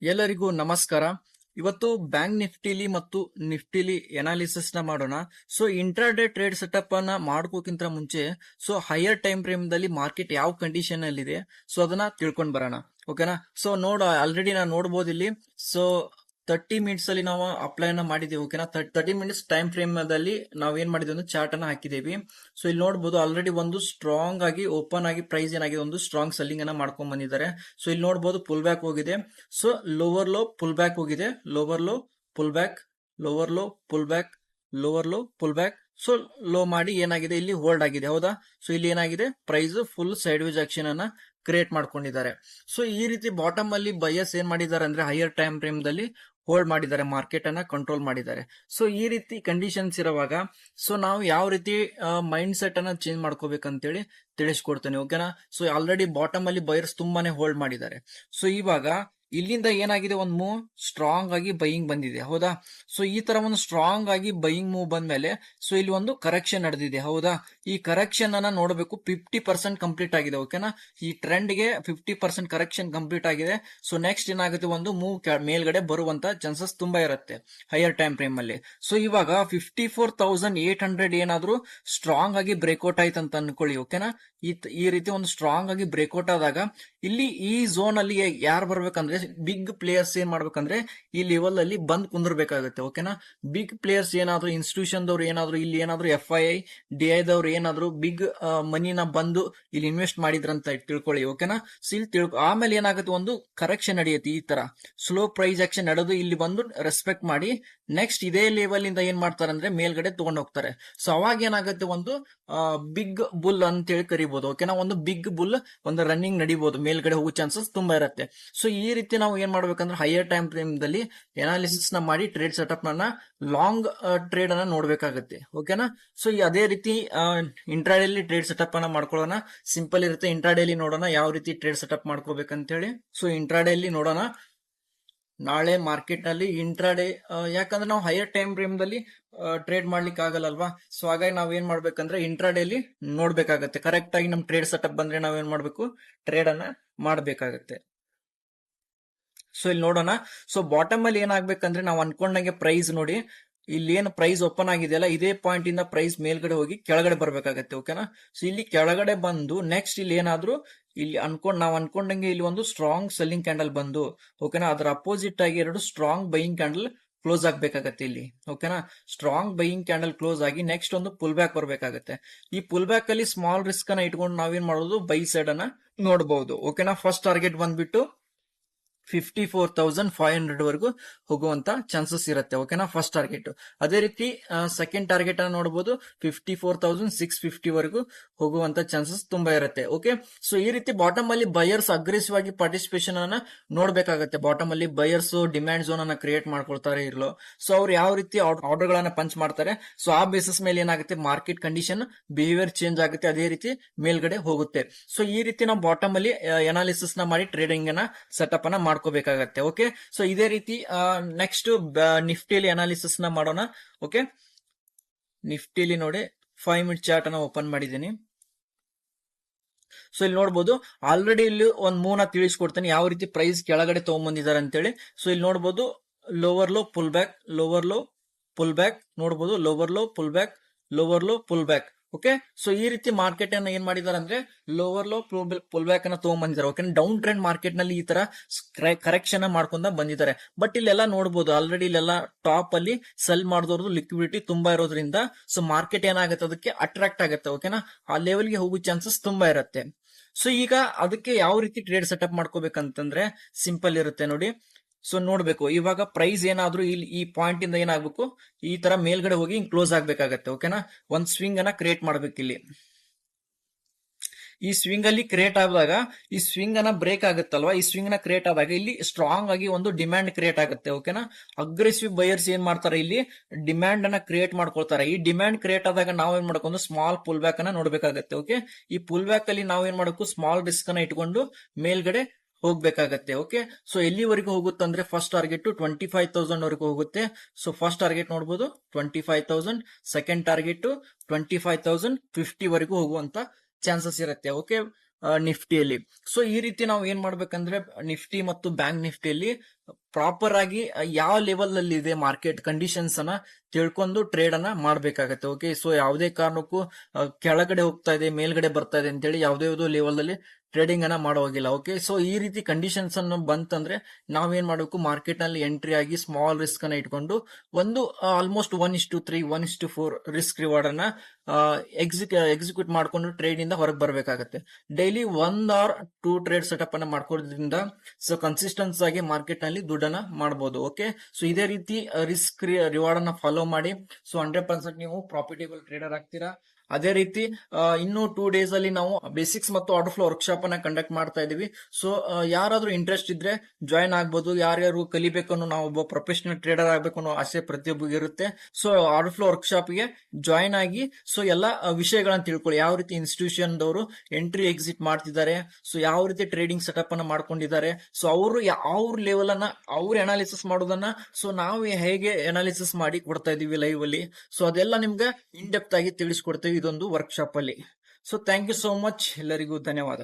ಎಲ್ಲರಿಗೂ ನಮಸ್ಕಾರ. ಇವತ್ತು ಬ್ಯಾಂಕ್ ನಿಫ್ಟಿಲಿ ಮತ್ತು ನಿಫ್ಟಿಲಿ ಎನಾಲಿಸಿಸ್ ನ ಮಾಡೋಣ. ಸೊ ಇಂಟ್ರಾಡೇ ಟ್ರೇಡ್ ಸೆಟಪ್ ಅನ್ನ ಮಾಡ್ಕೋಕ್ಕಿಂತ ಮುಂಚೆ ಹೈಯರ್ ಟೈಮ್ ಫ್ರೇಮ್ ದಲ್ಲಿ ಮಾರ್ಕೆಟ್ ಯಾವ ಕಂಡೀಷನ್ ಅಲ್ಲಿ ಇದೆ ಅದನ್ನ ತಿಳ್ಕೊಂಡ್ ಬರೋಣ. ಓಕೆನಾ? ಆಲ್ರೆಡಿ ನಾನು ನೋಡಬಹುದು ಇಲ್ಲಿ. ಸೊ 30 ಮಿನಿಟ್ಸ್ ಅಲ್ಲಿ ನಾವು ಅಪ್ಲೈ ಮಾಡಿದೀವಿ. ಓಕೆನಾ? 30 ಮಿನಿಟ್ಸ್ ಟೈಮ್ ಫ್ರೇಮ್ ದಲ್ಲಿ ನಾವ್ ಏನ್ ಮಾಡಿದ್ವಿ ಅಂದ್ರೆ ಚಾರ್ಟ್ ಅನ್ನ ಹಾಕಿದೀವಿ. ಸೊ ಇಲ್ಲಿ ನೋಡಬಹುದು ಆಲ್ರೆಡಿ ಒಂದು ಸ್ಟ್ರಾಂಗ್ ಆಗಿ ಓಪನ್ ಆಗಿ ಪ್ರೈಸ್ ಏನಾಗಿದೆ ಒಂದು ಸ್ಟ್ರಾಂಗ್ ಸೆಲ್ಲಿಂಗ್ ಅನ್ನ ಮಾಡ್ಕೊಂಡ್ ಬಂದಿದ್ದಾರೆ. ಸೊ ಇಲ್ಲಿ ನೋಡಬಹುದು ಪುಲ್ ಬ್ಯಾಕ್ ಹೋಗಿದೆ. So lower low pull back ಹೋಗಿದೆ, lower low pull back, lower low pull back, lower low pull back. So low ಮಾಡಿ ಏನಾಗಿದೆ ಇಲ್ಲಿ ಹೋಲ್ಡ್ ಆಗಿದೆ. ಹೌದಾ? ಸೊ ಇಲ್ಲಿ ಏನಾಗಿದೆ price full sideways action ಅನ್ನ ಕ್ರಿಯೇಟ್ ಮಾಡ್ಕೊಂಡಿದ್ದಾರೆ. ಸೊ ಈ ರೀತಿ ಬಾಟಮ್ ಅಲ್ಲಿ ಬಯಸ್ ಏನ್ ಮಾಡಿದ್ದಾರೆ ಅಂದ್ರೆ ಹೈಯರ್ ಟೈಮ್ ಫ್ರೇಮ್ ದಲ್ಲಿ ಹೋಲ್ಡ್ ಮಾಡಿದ್ದಾರೆ, ಮಾರ್ಕೆಟ್ ಅನ್ನ ಕಂಟ್ರೋಲ್ ಮಾಡಿದ್ದಾರೆ. ಸೊ ಈ ರೀತಿ ಕಂಡೀಷನ್ಸ್ ಇರುವಾಗ ನಾವು ಯಾವ ರೀತಿ ಮೈಂಡ್ ಸೆಟ್ ಅನ್ನ ಚೇಂಜ್ ಮಾಡ್ಕೋಬೇಕಂತೇಳಿ ತಿಳಿಸ್ಕೊಡ್ತೇನೆ. ಓಕೆನಾ? ಸೊ ಆಲ್ರೆಡಿ ಬಾಟಮ್ ಅಲ್ಲಿ ಬಯರ್ಸ್ ತುಂಬಾನೇ ಹೋಲ್ಡ್ ಮಾಡಿದ್ದಾರೆ. ಸೊ ಇವಾಗ ಇಲ್ಲಿಂದ ಏನಾಗಿದೆ ಒಂದು ಮೂವ್ ಸ್ಟ್ರಾಂಗ್ ಆಗಿ ಬೈಯಿಂಗ್ ಬಂದಿದೆ. ಹೌದಾ? ಸೊ ಈ ತರ ಒಂದು ಸ್ಟ್ರಾಂಗ್ ಆಗಿ ಬೈಯಿಂಗ್ ಮೂವ್ ಬಂದ್ಮೇಲೆ ಇಲ್ಲಿ ಒಂದು ಕರೆಕ್ಷನ್ ನಡೆದಿದೆ. ಹೌದಾ? ಈ ಕರೆಕ್ಷನ್ ಅನ್ನ ನೋಡಬೇಕು. 50% ಕಂಪ್ಲೀಟ್ ಆಗಿದೆ. ಓಕೆನಾ? ಈ ಟ್ರೆಂಡ್ ಗೆ 50% ಕರೆಕ್ಷನ್ ಕಂಪ್ಲೀಟ್ ಆಗಿದೆ. ಸೊ ನೆಕ್ಸ್ಟ್ ಏನಾಗುತ್ತೆ ಒಂದು ಮೂವ್ ಮೇಲ್ಗಡೆ ಬರುವಂತ ಚಾನ್ಸಸ್ ತುಂಬಾ ಇರುತ್ತೆ ಹೈಯರ್ ಟೈಮ್ ಫ್ರೇಮ್ ಅಲ್ಲಿ. ಸೊ ಇವಾಗ 54,800 ಏನಾದ್ರೂ ಸ್ಟ್ರಾಂಗ್ ಆಗಿ ಬ್ರೇಕ್ಔಟ್ ಆಯ್ತು ಅಂತ ಅನ್ಕೊಳ್ಳಿ. ಓಕೆನಾ? ಈ ರೀತಿ ಒಂದು ಸ್ಟ್ರಾಂಗ್ ಆಗಿ ಬ್ರೇಕ್ಔಟ್ ಆದಾಗ ಇಲ್ಲಿ ಈ ಝೋನ್ ಅಲ್ಲಿ ಯಾರು ಬರ್ಬೇಕಂದ್ರೆ ಬಿಗ್ ಪ್ಲೇಯರ್ಸ್ ಏನ್ ಮಾಡ್ಬೇಕಂದ್ರೆ ಈ ಲೆವೆಲ್ ಅಲ್ಲಿ ಬಂದ್ ಕುಂದಿರ್ಬೇಕಾಗುತ್ತೆ. ಓಕೆನಾ? ಬಿಗ್ ಪ್ಲೇಯರ್ಸ್ ಏನಾದ್ರು ಇನ್ಸ್ಟಿಟ್ಯೂಷನ್ ದವ್ರು ಏನಾದ್ರು ಇಲ್ಲಿ ಏನಾದ್ರು FII DI ದವ್ರು ಏನಾದ್ರು ಬಿಗ್ ಮನಿನ ಬಂದು ಇಲ್ಲಿ ಇನ್ವೆಸ್ಟ್ ಮಾಡಿದ್ರಂತ ತಿಳ್ಕೊಳ್ಳಿ. ಓಕೆನಾ? ಸೊ ಇಲ್ಲಿ ಆಮೇಲೆ ಏನಾಗುತ್ತೆ ಒಂದು ಕರೆಕ್ಷನ್ ನಡೆಯುತ್ತೆ. ಈ ತರ ಸ್ಲೋ ಪ್ರೈಸ್ ಆಕ್ಷನ್ ನಡೆದು ಇಲ್ಲಿ ಬಂದು ರೆಸ್ಪೆಕ್ಟ್ ಮಾಡಿ ನೆಕ್ಸ್ಟ್ ಇದೇ ಲೆವೆಲ್ ಇಂದ ಏನ್ ಮಾಡ್ತಾರೆ ಅಂದ್ರೆ ಮೇಲ್ಗಡೆ ತಗೊಂಡ್ ಹೋಗ್ತಾರೆ. ಸೊ ಅವಾಗ ಏನಾಗುತ್ತೆ ಒಂದು ಬಿಗ್ ಬುಲ್ ಅಂತ ಹೇಳಿ ಕರಿಬಹುದು. ಓಕೆನಾ? ಒಂದು ಬಿಗ್ ಬುಲ್ ಒಂದು ರನ್ನಿಂಗ್ ನಡಿಬಹುದು, ಮೇಲ್ಗಡೆ ಹೋಗೋ ಚಾನ್ಸಸ್ ತುಂಬಾ ಇರುತ್ತೆ. ಸೊ ಈ ರೀತಿ ನಾವು ಏನ್ ಮಾಡ್ಬೇಕಂದ್ರೆ ಹೈಯರ್ ಟೈಮ್ ಫ್ರೇಮ್ ದಲ್ಲಿ ಎನಾಲಿಸಿಸ್ ನ ಮಾಡಿ ಟ್ರೇಡ್ ಸೆಟಪ್ ನ ಲಾಂಗ್ ಟ್ರೇಡ್ ಅನ್ನ ನೋಡ್ಬೇಕಾಗುತ್ತೆ. ಓಕೆನಾ? ಸೊ ಅದೇ ರೀತಿ ಇಂಟ್ರಾಡೇಲಿ ಟ್ರೇಡ್ ಸೆಟಪ್ ಅನ್ನ ಮಾಡ್ಕೊಳ್ಳೋಣ. ಸಿಂಪಲ್ ಇರುತ್ತೆ. ಇಂಟ್ರಾಡೇಲಿ ನೋಡೋಣ ಯಾವ ರೀತಿ ಟ್ರೇಡ್ ಸೆಟಪ್ ಮಾಡ್ಕೋಬೇಕಂತ ಹೇಳಿ. ಸೊ ಇಂಟ್ರಾಡೇಲಿ ನೋಡೋಣ ನಾಳೆ ಮಾರ್ಕೆಟ್ ನಲ್ಲಿ ಇಂಟ್ರಾಡೇ, ಯಾಕಂದ್ರೆ ನಾವು ಹೈಯರ್ ಟೈಮ್ ಫ್ರೇಮ್ ದಲ್ಲಿ ಟ್ರೇಡ್ ಮಾಡ್ಲಿಕ್ಕೆ ಆಗಲ್ಲಲ್ವಾ. ಸೊ ಹಾಗಾಗಿ ನಾವ್ ಏನ್ ಮಾಡ್ಬೇಕಂದ್ರೆ ಇಂಟ್ರಾಡೇಲಿ ನೋಡ್ಬೇಕಾಗತ್ತೆ. ಕರೆಕ್ಟ್ ಆಗಿ ನಮ್ ಟ್ರೇಡ್ ಸೆಟಪ್ ಬಂದ್ರೆ ನಾವ್ ಏನ್ ಮಾಡ್ಬೇಕು ಟ್ರೇಡ್ ಅನ್ನ ಮಾಡ್ಬೇಕಾಗತ್ತೆ. ಸೊ ಇಲ್ಲಿ ನೋಡೋಣ. ಸೊ ಬಾಟಮ್ ಅಲ್ಲಿ ಏನಾಗ್ಬೇಕಂದ್ರೆ ನಾವು ಅನ್ಕೊಂಡಂಗೆ ಪ್ರೈಸ್ ನೋಡಿ ಇಲ್ಲಿ ಏನು ಪ್ರೈಸ್ ಓಪನ್ ಆಗಿದೆಯಲ್ಲ ಇದೇ ಪಾಯಿಂಟ್ ಇಂದ ಪ್ರೈಸ್ ಮೇಲ್ಗಡೆ ಹೋಗಿ ಕೆಳಗಡೆ ಬರ್ಬೇಕಾಗತ್ತೆ. ಓಕೆನಾ? ಸೊ ಇಲ್ಲಿ ಕೆಳಗಡೆ ಬಂದು ನೆಕ್ಸ್ಟ್ ಇಲ್ಲಿ ಏನಾದ್ರು ಇಲ್ಲಿ ನಾವ್ ಅನ್ಕೊಂಡಂಗೆ ಇಲ್ಲಿ ಒಂದು ಸ್ಟ್ರಾಂಗ್ ಸೆಲ್ಲಿಂಗ್ ಕ್ಯಾಂಡಲ್ ಬಂದು ಓಕೆನಾ ಅದರ ಅಪೋಸಿಟ್ ಆಗಿ ಎರಡು ಸ್ಟ್ರಾಂಗ್ ಬೈಯಿಂಗ್ ಕ್ಯಾಂಡಲ್ ಕ್ಲೋಸ್ ಆಗ್ಬೇಕಾಗತ್ತೆ ಇಲ್ಲಿ. ಓಕೆನಾ? ಸ್ಟ್ರಾಂಗ್ ಬೈಯಿಂಗ್ ಕ್ಯಾಂಡಲ್ ಕ್ಲೋಸ್ ಆಗಿ ನೆಕ್ಸ್ಟ್ ಒಂದು ಪುಲ್ ಬ್ಯಾಕ್ ಬರ್ಬೇಕಾಗತ್ತೆ. ಈ ಪುಲ್ ಬ್ಯಾಕ್ ಅಲ್ಲಿ ಸ್ಮಾಲ್ ರಿಸ್ಕ್ ಅನ್ನ ಇಟ್ಕೊಂಡು ನಾವೇನ್ ಮಾಡೋದು ಬೈ ಸೈಡ್ ಅನ್ನ ನೋಡಬಹುದು. ಓಕೆನಾ? ಫಸ್ಟ್ ಟಾರ್ಗೆಟ್ ಬಂದ್ಬಿಟ್ಟು 54,500 ವರೆಗೂ ಹೋಗುವಂತ ಚಾನ್ಸಸ್ ಇರುತ್ತೆ. ಓಕೆನಾ? First target. ಅದೇ ರೀತಿ ಸೆಕೆಂಡ್ ಟಾರ್ಗೆಟ್ ಅನ್ನು ನೋಡಬಹುದು 54,650 ವರೆಗೂ ಹೋಗುವಂತ ಚಾನ್ಸಸ್ ತುಂಬಾ ಇರುತ್ತೆ. ಓಕೆ? ಸೊ ಈ ರೀತಿ ಬಾಟಮ್ ಅಲ್ಲಿ ಬಯರ್ಸ್ ಅಗ್ರೆಸಿವ್ ಆಗಿ ಪಾರ್ಟಿಸಿಪೇಷನ್ ಅನ್ನ ನೋಡ್ಬೇಕಾಗತ್ತೆ. ಬಾಟಮ್ ಅಲ್ಲಿ ಬಯರ್ಸ್ ಡಿಮ್ಯಾಂಡ್ ಝೋನ್ ಅನ್ನ ಕ್ರಿಯೇಟ್ ಮಾಡ್ಕೊಳ್ತಾರೆ ಇರ್ಲೋ. ಸೊ ಅವ್ರು ಯಾವ ರೀತಿ ಆರ್ಡರ್ ಗಳನ್ನ ಪಂಚ್ ಮಾಡ್ತಾರೆ. ಸೊ ಆ ಬೇಸಿಸ್ ಮೇಲೆ ಏನಾಗುತ್ತೆ ಮಾರ್ಕೆಟ್ ಕಂಡೀಷನ್ ಬಿಹೇವಿಯರ್ ಚೇಂಜ್ ಆಗುತ್ತೆ, ಅದೇ ರೀತಿ ಮೇಲ್ಗಡೆ ಹೋಗುತ್ತೆ. ಸೊ ಈ ರೀತಿ ನಾವು ಬಾಟಮ್ ಅಲ್ಲಿ ಎನಾಲಿಸಿಸ್ ನ ಮಾಡಿ ಟ್ರೇಡಿಂಗ್ ಅನ್ನ ಸೆಟಪ್ ಅನ್ನ ಮಾಡ್ಕೋಬೇಕಾಗತ್ತೆ. ಓಕೆ? ಸೊ ಇದೇ ರೀತಿ ನೆಕ್ಸ್ಟ್ ನಿಫ್ಟಿಲಿ ಅನಾಲಿಸಿಸ್ ನ ಮಾಡೋಣ. ಓಕೆ? ನಿಫ್ಟಿಲಿ ನೋಡಿ 5 ಮಿನಿಟ್ ಚಾರ್ಟ್ ಅನ್ನ ಓಪನ್ ಮಾಡಿದ್ದೀನಿ. ಸೊ ಇಲ್ಲಿ ನೋಡಬಹುದು ಆಲ್ರೆಡಿ ಇಲ್ಲಿ ಒಂದ್ ಮೂವ್ನ ತಿಳಿಸ್ಕೊಡ್ತೇನೆ ಯಾವ ರೀತಿ ಪ್ರೈಸ್ ಕೆಳಗಡೆ ತಗೊಂಡ್ಬಂದಿದ್ದಾರೆ ಅಂತೇಳಿ. ಸೊ ಇಲ್ಲಿ ನೋಡಬಹುದು lower low pull back, lower low pull back ನೋಡಬಹುದು, lower low pull back, lower low pull back. Okay? So ಈ ರೀತಿ ಮಾರ್ಕೆಟ್ ಅನ್ನ ಏನ್ ಮಾಡಿದ್ದಾರೆ ಅಂದ್ರೆ ಲೋವರ್ ಲೋ ಪುಲ್ ಬ್ಯಾಕ್ ಅನ್ನ ತಗೊಂಡ್ಬಂದಿದ್ದಾರೆ. ಓಕೆ? ಡೌನ್ ಟ್ರೆಂಡ್ ಮಾರ್ಕೆಟ್ ನಲ್ಲಿ ಈ ತರ ಕರೆಕ್ಷನ್ ಮಾಡ್ಕೊಂಡ ಬಂದಿದ್ದಾರೆ. ಬಟ್ ಇಲ್ಲೆಲ್ಲ ನೋಡಬಹುದು ಆಲ್ರೆಡಿ ಇಲ್ಲೆಲ್ಲ ಟಾಪ್ ಅಲ್ಲಿ ಸೆಲ್ ಮಾಡಿದವ್ರದ್ದು ಲಿಕ್ವಿಡಿಟಿ ತುಂಬಾ ಇರೋದ್ರಿಂದ ಸೊ ಮಾರ್ಕೆಟ್ ಏನಾಗುತ್ತೆ ಅದಕ್ಕೆ ಅಟ್ರಾಕ್ಟ್ ಆಗುತ್ತೆ. ಓಕೆನಾ? ಆ ಲೆವೆಲ್ಗೆ ಹೋಗೋ ಚಾನ್ಸಸ್ ತುಂಬಾ ಇರುತ್ತೆ. ಸೊ ಈಗ ಅದಕ್ಕೆ ಯಾವ ರೀತಿ ಟ್ರೇಡ್ ಸೆಟಪ್ ಮಾಡ್ಕೋಬೇಕಂತಂದ್ರೆ ಸಿಂಪಲ್ ಇರುತ್ತೆ ನೋಡಿ. ಸೊ ನೋಡ್ಬೇಕು ಇವಾಗ ಪ್ರೈಸ್ ಏನಾದ್ರೂ ಇಲ್ಲಿ ಈ ಪಾಯಿಂಟ್ ಇಂದ ಏನಾಗ್ಬೇಕು ಈ ತರ ಮೇಲ್ಗಡೆ ಹೋಗಿ ಕ್ಲೋಸ್ ಆಗ್ಬೇಕಾಗತ್ತೆ. ಓಕೆನಾ? ಒಂದ್ ಸ್ವಿಂಗ್ ಅನ್ನ ಕ್ರಿಯೇಟ್ ಮಾಡ್ಬೇಕು ಇಲ್ಲಿ. ಈ ಸ್ವಿಂಗ್ ಅಲ್ಲಿ ಕ್ರಿಯೇಟ್ ಆದಾಗ ಈ ಸ್ವಿಂಗ್ ಅನ್ನ ಬ್ರೇಕ್ ಆಗುತ್ತಲ್ವಾ, ಈ ಸ್ವಿಂಗ್ ನ ಕ್ರಿಯೇಟ್ ಆದಾಗ ಇಲ್ಲಿ ಸ್ಟ್ರಾಂಗ್ ಆಗಿ ಒಂದು ಡಿಮ್ಯಾಂಡ್ ಕ್ರಿಯೇಟ್ ಆಗುತ್ತೆ. ಓಕೆನಾ? ಅಗ್ರೆಸಿವ್ ಬಯರ್ಸ್ ಏನ್ ಮಾಡ್ತಾರೆ ಇಲ್ಲಿ ಡಿಮ್ಯಾಂಡ್ ಅನ್ನ ಕ್ರಿಯೇಟ್ ಮಾಡ್ಕೊಳ್ತಾರೆ. ಈ ಡಿಮ್ಯಾಂಡ್ ಕ್ರಿಯೇಟ್ ಆದಾಗ ನಾವ್ ಏನ್ ಮಾಡ್ಕೊಂಡು ಸ್ಮಾಲ್ ಪುಲ್ ಬ್ಯಾಕ್ ಅನ್ನ ನೋಡ್ಬೇಕಾಗತ್ತೆ. ಓಕೆ? ಈ ಪುಲ್ ಬ್ಯಾಕ್ ಅಲ್ಲಿ ನಾವ್ ಏನ್ ಮಾಡಬೇಕು ಸ್ಮಾಲ್ ರಿಸ್ಕ್ ಅನ್ನ ಇಟ್ಕೊಂಡು ಮೇಲ್ಗಡೆ ಹೋಗ್ಬೇಕಾಗತ್ತೆ. ಓಕೆ? ಸೊ ಎಲ್ಲಿವರೆಗೂ ಹೋಗುತ್ತೆ ಅಂದ್ರೆ ಫಸ್ಟ್ ಟಾರ್ಗೆಟ್ 25,000 ವರೆಗೂ ಹೋಗುತ್ತೆ. ಸೊ ಫಸ್ಟ್ ಟಾರ್ಗೆಟ್ ನೋಡಬಹುದು 25,000, ಸೆಕೆಂಡ್ ಟಾರ್ಗೆಟ್ 25,050 ವರೆಗೂ ಹೋಗುವಂತ ಚಾನ್ಸಸ್ ಇರುತ್ತೆ. ಓಕೆ? ನಿಫ್ಟಿಯಲ್ಲಿ. ಸೊ ಈ ರೀತಿ ನಾವು ಏನ್ ಮಾಡ್ಬೇಕಂದ್ರೆ ನಿಫ್ಟಿ ಮತ್ತು ಬ್ಯಾಂಕ್ ನಿಫ್ಟಿಯಲ್ಲಿ ಪ್ರಾಪರ್ ಆಗಿ ಯಾವ ಲೆವೆಲ್ ಅಲ್ಲಿ ಇದೆ ಮಾರ್ಕೆಟ್ ಕಂಡೀಷನ್ಸ್ ಅನ್ನ ತಿಳ್ಕೊಂಡು ಟ್ರೇಡ್ ಅನ್ನ ಮಾಡ್ಬೇಕಾಗತ್ತೆ. ಓಕೆ, ಸೊ ಯಾವುದೇ ಕಾರಣಕ್ಕೂ ಕೆಳಗಡೆ ಹೋಗ್ತಾ ಇದೆ ಮೇಲ್ಗಡೆ ಬರ್ತಾ ಇದೆ ಅಂತೇಳಿ ಯಾವುದೇ ಲೆವೆಲ್ ಅಲ್ಲಿ ಟ್ರೇಡಿಂಗ್ ಅನ್ನ ಮಾಡೋಗಿಲ್ಲ. ಓಕೆ, ಸೊ ಈ ರೀತಿ ಕಂಡೀಷನ್ಸ್ ಅನ್ನು ಬಂತಂದ್ರೆ ನಾವೇನ್ ಮಾಡಬೇಕು, ಮಾರ್ಕೆಟ್ ನಲ್ಲಿ ಎಂಟ್ರಿ ಆಗಿ ಸ್ಮಾಲ್ ರಿಸ್ಕ್ ಅನ್ನ ಇಟ್ಕೊಂಡು ಒಂದು ಆಲ್ಮೋಸ್ಟ್ 1:3 1:4 ರಿಸ್ಕ್ ರಿವಾರ್ಡ್ ಅನ್ನ ಎಕ್ಸಿಕ್ಯೂಟ್ ಮಾಡ್ಕೊಂಡು ಟ್ರೇಡ್ ಇಂದ ಹೊರಗೆ ಬರ್ಬೇಕಾಗತ್ತೆ. ಡೈಲಿ 1 or 2 ಟ್ರೇಡ್ ಸೆಟಪ್ ಅನ್ನ ಮಾಡ್ಕೊಳ್ಳೋದ್ರಿಂದ ಸೊ ಕನ್ಸಿಸ್ಟೆನ್ಸ್ ಆಗಿ ಮಾರ್ಕೆಟ್ ನಲ್ಲಿ ದುಡ್ಡನ್ನ ಮಾಡಬಹುದು. ಓಕೆ, ಸೊ ಇದೇ ರೀತಿ ರಿಸ್ಕ್ ರಿವಾರ್ಡ್ ಅನ್ನ ಫಾಲೋ ಮಾಡಿ ಸೊ 100% ನೀವು ಪ್ರಾಫಿಟೇಬಲ್ ಟ್ರೇಡರ್ ಆಗ್ತೀರಾ. ಅದೇ ರೀತಿ ಇನ್ನು 2 days ಅಲ್ಲಿ ನಾವು ಬೇಸಿಕ್ಸ್ ಮತ್ತು ಆರ್ಡರ್ ಫ್ಲೋ ವರ್ಕ್ಶಾಪ್ ಅನ್ನ ಕಂಡಕ್ಟ್ ಮಾಡ್ತಾ ಇದೀವಿ. ಸೊ ಯಾರಾದ್ರೂ ಇಂಟ್ರೆಸ್ಟ್ ಇದ್ರೆ ಜಾಯ್ನ್ ಆಗ್ಬೋದು. ಯಾರ್ಯಾರು ಕಲಿಬೇಕು ಅನ್ನೋ, ನಾವು ಒಬ್ಬ ಪ್ರೊಫೆಷನಲ್ ಟ್ರೇಡರ್ ಆಗ್ಬೇಕು ಅನ್ನೋ ಆಸೆ ಪ್ರತಿಯೊಬ್ಬರಿಗೆ ಇರುತ್ತೆ. ಸೊ ಆರ್ಡರ್ ಫ್ಲೋ ವರ್ಕ್ಶಾಪ್ ಗೆ ಜಾಯ್ನ್ ಆಗಿ ಸೊ ಎಲ್ಲ ವಿಷಯಗಳನ್ನ ತಿಳ್ಕೊಳ್ಳಿ. ಯಾವ ರೀತಿ ಇನ್ಸ್ಟಿಟ್ಯೂಷನ್ ದವರು ಎಂಟ್ರಿ ಎಕ್ಸಿಟ್ ಮಾಡ್ತಿದ್ದಾರೆ, ಸೊ ಯಾವ ರೀತಿ ಟ್ರೇಡಿಂಗ್ ಸೆಟಪ್ ಅನ್ನ ಮಾಡ್ಕೊಂಡಿದ್ದಾರೆ, ಸೊ ಅವರು ಅವ್ರ ಲೆವೆಲ್ ಅನ್ನ ಅವ್ರ ಅನಾಲಿಸಿಸ್ ಮಾಡೋದನ್ನ ಸೊ ನಾವು ಹೇಗೆ ಅನಾಲಿಸಿಸ್ ಮಾಡಿ ಕೊಡ್ತಾ ಇದೀವಿ ಲೈವ್ ಅಲ್ಲಿ. ಸೊ ಅದೆಲ್ಲ ನಿಮ್ಗೆ ಇನ್ ಡೆಪ್ತ್ ಆಗಿ ತಿಳಿಸ್ಕೊಡ್ತೇವೆ ಇದೊಂದು ವರ್ಕ್ಶಾಪ್ ಅಲ್ಲಿ. So thank you so much, ಎಲ್ಲರಿಗೂ ಧನ್ಯವಾದ.